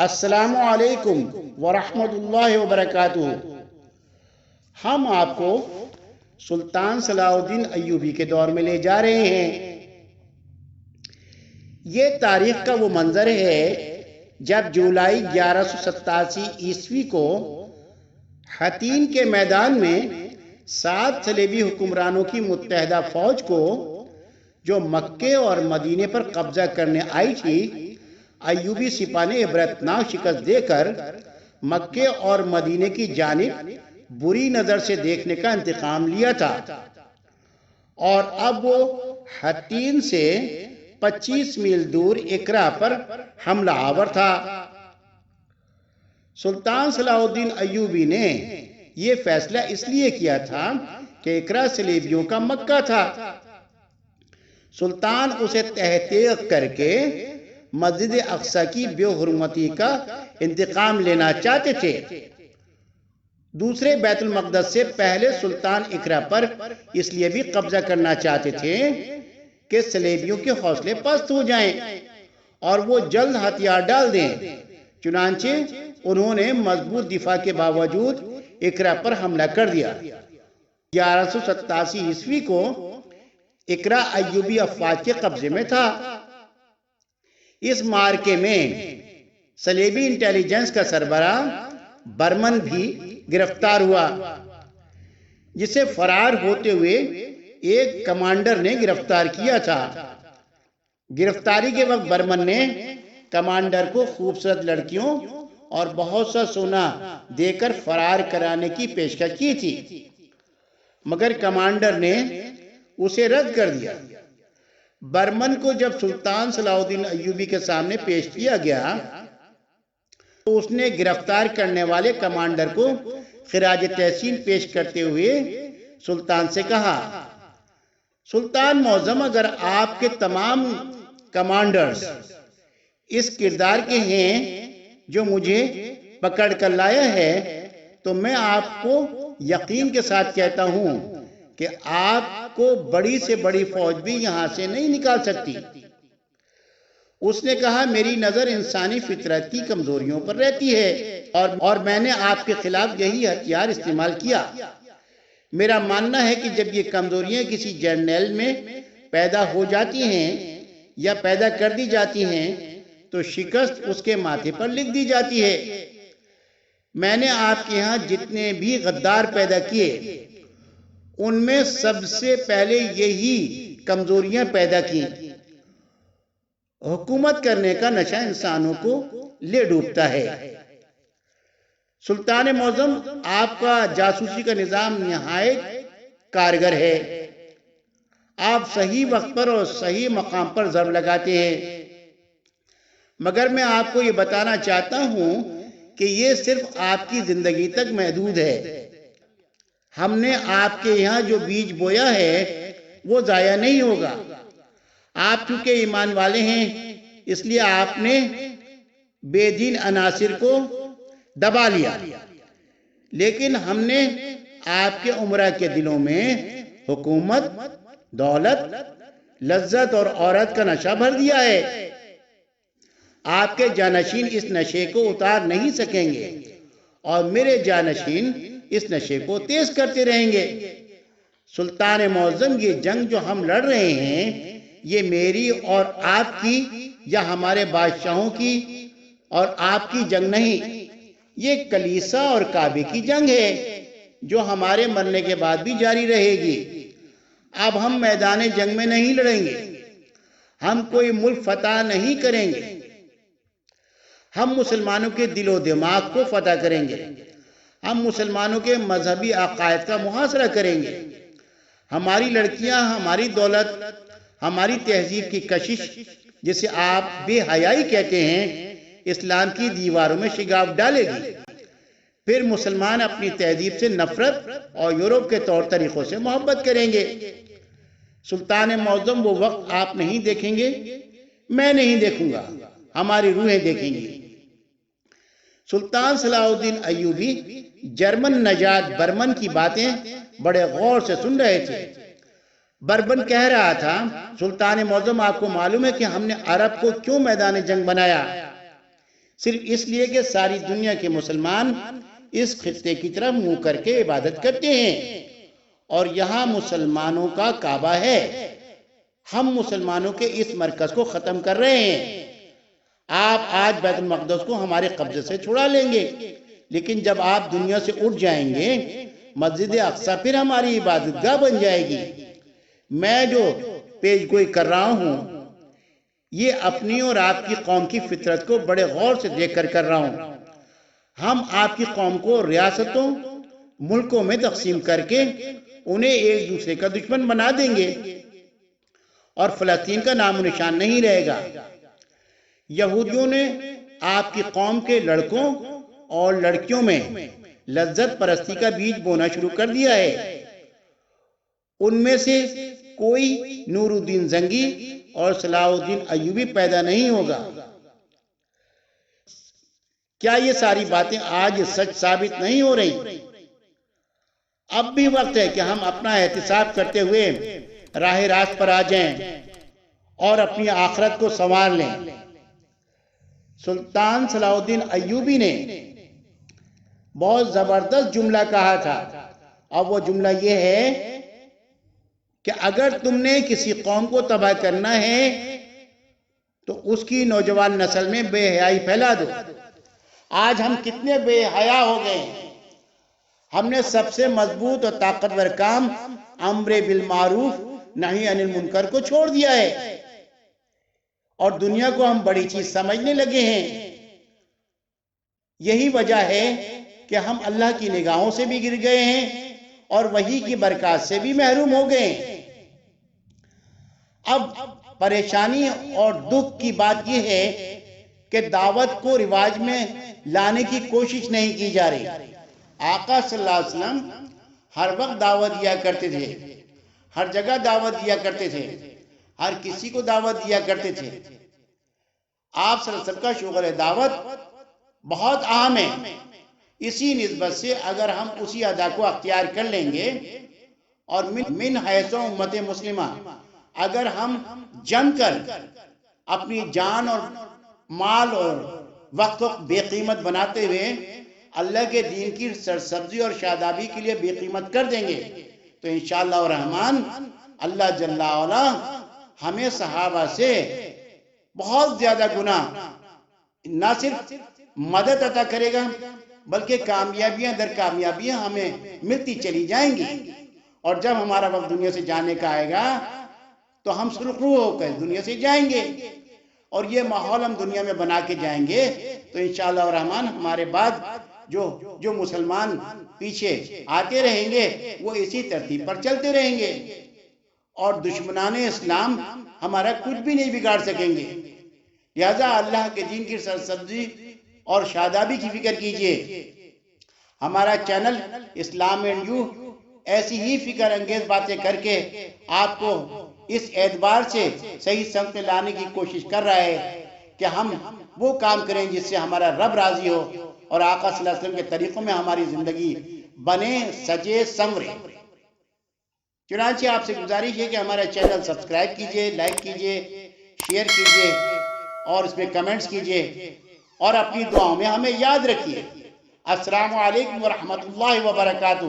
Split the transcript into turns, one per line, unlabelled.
अस्सलामु अलैकुम वरहमतुल्लाहि वबरकातुहू। हम आपको सुल्तान सलाहुद्दीन अय्यूबी के दौर में ले जा रहे हैं। ये तारीख का वो मंजर है जब जुलाई 1187 ईस्वी को हतीन के मैदान में 7 सलेबी हुक्मरानों की मुत्तहदा फौज को, जो मक्के और मदीने पर कब्जा करने आई थी, अय्यूबी सिपा ने इबरतनाक शिकस्त देकर मक्के और मदीने की जानिब बुरी नजर से देखने का इंतकाम लिया था और अब वो हतीन से 25 मील दूर इकरा पर हमला आवर था। सुल्तान सलाहुद्दीन अय्यूबी ने यह फैसला इसलिए किया था कि इकरा सलेबियों का मक्का था। सुल्तान उसे तहकीक करके मस्जिद अक्सा की बेहुरमती का इंतकाम लेना चाहते थे। दूसरे बैतुल मक़दस से पहले सुल्तान इकरा पर इसलिए भी कब्जा करना चाहते थे कि सलेबियों के हौसले पस्त हो जाएं और वो जल्द हथियार डाल दें। चुनांचे उन्होंने मजबूत दिफा के बावजूद इकरा पर हमला कर दिया। 1187 ईस्वी को इकरा अय्यूबी अफवाज के कब्जे में था। इस मार्के में सलेबी इंटेलिजेंस का सरबराह बर्मन भी गिरफ्तार हुआ, जिसे फरार होते हुए एक कमांडर ने गिरफ्तार किया था। गिरफ्तारी के वक्त बर्मन ने कमांडर को खूबसूरत लड़कियों और बहुत सा सोना देकर फरार कराने की पेशकश की थी, मगर कमांडर ने उसे रद्द कर दिया। बर्मन को जब सुल्तान सलाहुद्दीन अय्यूबी के सामने पेश किया गया तो उसने गिरफ्तार करने वाले कमांडर को खिराज तहसीन पेश करते हुए सुल्तान से कहा, सुल्तान मौज़म, अगर आपके तमाम कमांडर्स इस किरदार के हैं जो मुझे पकड़ कर लाया है, तो मैं आपको यकीन के साथ कहता हूं कि आपको बड़ी से बड़ी फौज भी यहां से नहीं निकाल सकती। उसने कहा, मेरी नजर इंसानी फितरत की कमजोरियों पर रहती है और मैंने आपके खिलाफ यही हथियार इस्तेमाल किया। मेरा मानना है कि जब ये कमजोरियां किसी जर्नल में पैदा हो जाती हैं या पैदा कर दी जाती हैं तो शिकस्त उसके माथे पर लिख दी जाती है। मैंने आपके यहां जितने भी गद्दार पैदा किए उनमें सबसे पहले यही कमजोरियां पैदा की। हुकूमत करने का नशा इंसानों को ले डूबता है। सुल्तान मौज़म, आपका जासूसी का निजाम निहायत कारगर है। आप सही वक्त पर और सही मकाम पर ज़रब लगाते हैं, मगर मैं आपको ये बताना चाहता हूं कि ये सिर्फ आपकी जिंदगी तक महदूद है। हमने आपके यहाँ जो बीज बोया है वो जाया नहीं होगा। आप चूंकि ईमान वाले हैं इसलिए आपने बेदीन अनासिर को दबा लिया, लेकिन हमने आपके उमरा के दिलों में हुकूमत, दौलत, लज्जत और औरत का नशा भर दिया है। आपके जानशीन इस नशे को उतार नहीं सकेंगे और मेरे जानशीन इस नशे को तेज करते रहेंगे। सुल्तान मौज़म, ये जंग जो हम लड़ रहे हैं ये मेरी और आपकी या हमारे बादशाहों की और आपकी जंग नहीं, ये कलीसा और काबे की जंग है जो हमारे मरने के बाद भी जारी रहेगी। अब हम मैदान जंग में नहीं लड़ेंगे, हम कोई मुल्क फतह नहीं करेंगे, हम मुसलमानों के दिलो दिमाग को फतह करेंगे। हम मुसलमानों के मजहबी अकायद का मुहासरा करेंगे। हमारी लड़कियां, हमारी दौलत, हमारी तहजीब की कशिश, जिसे आप बेहयाई कहते हैं, इस्लाम की दीवारों में शिगाफ डालेगी। फिर मुसलमान अपनी तहजीब से नफरत और यूरोप के तौर तरीकों से मोहब्बत करेंगे। सुल्तान मौज़म, वो वक्त आप नहीं देखेंगे, मैं नहीं देखूंगा, हमारी रूहें देखेंगी। सुल्तान सलाहुद्दीन अय्यूबी जर्मन नजात बर्मन की बातें बड़े गौर से सुन रहे थे। बर्मन कह रहा था, सुल्तान मौज़म, आपको मालूम है कि हमने अरब को क्यों मैदान जंग बनाया? صرف اس لیے کہ ساری دنیا کے مسلمان اس خطے کی طرف منہ کر کے عبادت کرتے ہیں اور یہاں مسلمانوں کا کعبہ ہے۔ ہم مسلمانوں کے اس مرکز کو ختم کر رہے ہیں۔ آپ آج بیت المقدس کو ہمارے قبضے سے چھڑا لیں گے، لیکن جب آپ دنیا سے اٹھ جائیں گے مسجد اقصی پھر ہماری عبادت گاہ بن جائے گی۔ میں جو پیش گوئی کر رہا ہوں یہ اپنی اور آپ کی قوم کی فطرت کو بڑے غور سے دیکھ کر رہا ہوں۔ ہم آپ کی قوم کو ریاستوں ملکوں میں تقسیم کر کے انہیں ایک دوسرے کا دشمن بنا دیں گے اور فلسطین کا نام و نشان نہیں رہے گا۔ یہودیوں نے آپ کی قوم کے لڑکوں اور لڑکیوں میں لذت پرستی کا بیج بونا شروع کر دیا ہے۔ ان میں سے کوئی نور الدین زنگی اور صلاح الدین ایوبی پیدا نہیں ہوگا۔ کیا یہ ساری باتیں آج سچ ثابت نہیں ہو رہی؟ اب بھی وقت ہے کہ ہم اپنا احتساب کرتے ہوئے راہ راست پر آ جائیں اور اپنی آخرت کو سنوار لیں۔ سلطان صلاح الدین ایوبی نے بہت زبردست جملہ کہا تھا، اور وہ جملہ یہ ہے کہ اگر تم نے کسی قوم کو تباہ کرنا ہے تو اس کی نوجوان نسل میں بے حیائی پھیلا دو۔ آج ہم کتنے بے حیا ہو گئے ہیں۔ ہم نے سب سے مضبوط اور طاقتور کام امر بالمعروف نہی عن المنکر کو چھوڑ دیا ہے اور دنیا کو ہم بڑی چیز سمجھنے لگے ہیں۔ یہی وجہ ہے کہ ہم اللہ کی نگاہوں سے بھی گر گئے ہیں اور وحی کی برکات سے بھی محروم ہو گئے ہیں۔ اب پریشانی اور دکھ کی بات یہ ہے کہ دعوت کو رواج میں لانے کی کوشش نہیں کی جا رہی۔ آقا صلی اللہ علیہ وسلم ہر وقت دعوت دیا کرتے تھے، ہر جگہ دعوت دیا کرتے تھے، ہر کسی کو دعوت دیا کرتے تھے۔ آپ صلی اللہ علیہ وسلم کا شغل دعوت بہت اہم ہے۔ اسی نسبت سے اگر ہم اسی ادا کو اختیار کر لیں گے اور من حیث امت مسلمہ اگر ہم جم کر اپنی جان اور مال اور وقت کو بے قیمت بناتے ہوئے اللہ کے دین کی سرسبزی اور شادابی کے لیے بے قیمت کر دیں گے تو انشاءاللہ الرحمن اللہ جل وعلا ہمیں صحابہ سے بہت زیادہ گنا نہ صرف مدد عطا کرے گا بلکہ کامیابیاں در کامیابیاں ہمیں ملتی چلی جائیں گی، اور جب ہمارا وقت دنیا سے جانے کا آئے گا تو ہم سرخرو ہو کر دنیا سے جائیں گے، اور یہ ماحول ہم دنیا میں بنا کے جائیں گے تو انشاءاللہ الرحمن ہمارے بعد جو مسلمان پیچھے آتے رہیں گے وہ اسی ترتیب پر چلتے رہیں گے، اور دشمنان اسلام ہمارا کچھ بھی نہیں بگاڑ سکیں گے۔ لہذا اللہ کے دین کی سرسبزی اور شادابی کی فکر کیجئے۔ ہمارا چینل اسلام اینڈ یو ایسی ہی فکر انگیز باتیں کر کے آپ کو اس اعتبار سے صحیح سمت میں لانے کی کوشش کر رہا ہے کہ ہم وہ کام کریں جس سے ہمارا رب راضی ہو اور آقا صلی اللہ علیہ وسلم کے طریقوں میں ہماری زندگی بنے، سجے، سنورے۔ چنانچہ آپ سے گزارش ہے کہ ہمارا چینل سبسکرائب کیجئے، لائک کیجئے، شیئر کیجئے اور اس میں کمنٹس کیجئے اور اپنی دعاؤں میں ہمیں یاد رکھیے۔ السلام علیکم ورحمۃ اللہ وبرکاتہ۔